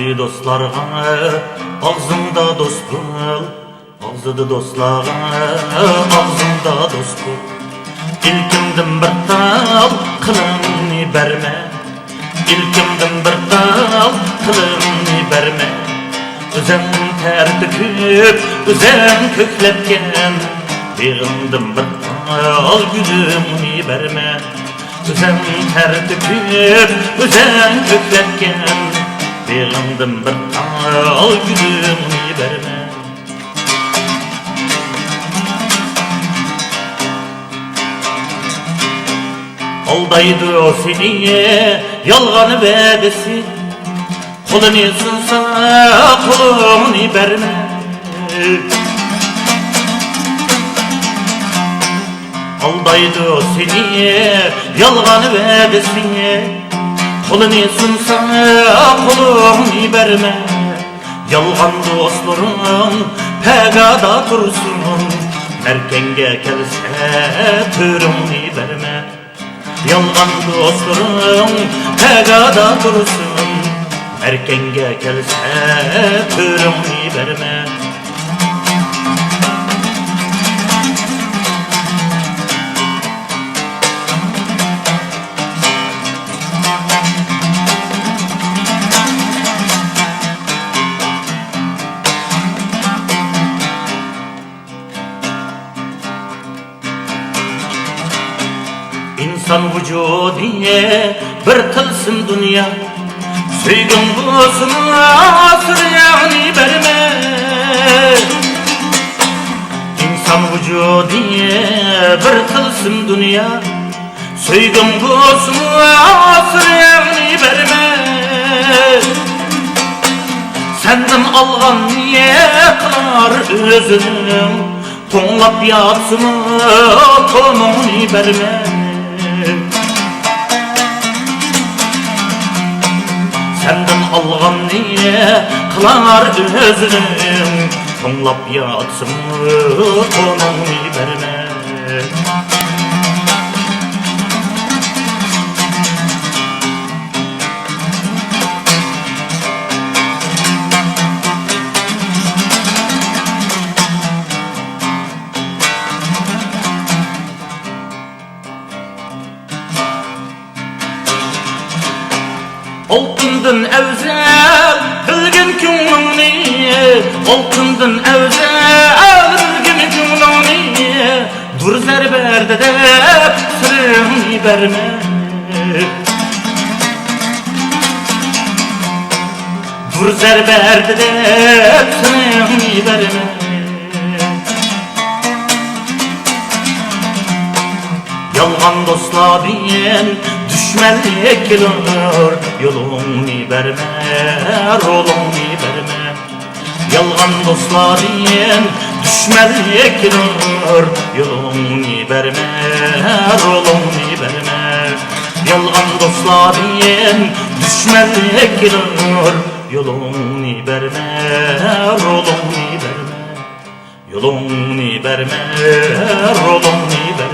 Aziz dostlarga ağzımda dost bul, ağzıda dostlarga ağzımda dost bul. İlkimden bir tal kılımni berme, İlkimden bir tal kılımni berme. Özem ter döküp, özem kökletken, Beğindim bir tal gülümni berme. Özem ter döküp, özem kökletken, Beğindim bir tal gülümni berme. Aldaydı o seni, yalganı vedesi, Kolunu sunsa, kolunu berme. Aldaydı o seni, yalganı vedesi, Kolunu sunsa, kolunu berme. Yalgan dostlarım pegada dursun, Erkenge kelse törümni berme. Yalgan dostlarım pegada dursun, Erkenge kelse törümni berme. İnsan vücudiye bir tılsım dünya, Söygün bozuna süryani berme. İnsan vücudiye bir tılsım dünya, Söygün bozuna süryani berme. Senden algan niye kılar özünüm, Tonlap yatsın tonunu berme. Senden algan niye kılar özünüm, Tonlap yatsın tonunu berme. Oltundun evzel bilgin kümlüğünü, Oltundun evzel bilgin kümlüğünü, Dur zerberde de sırrını berme. Dur zerberde de sırrını berme. Yalgan dostlar diyen düşmenlik gelir, Yolunu berme, rolunu berme. Yalgan dostlar diyen düşmenlik gelir, Yolunu berme, rolunu berme. Yalgan dostlar diyen düşmenlik gelir, Yolunu berme, rolunu berme. Yolunu berme, rolunu berme.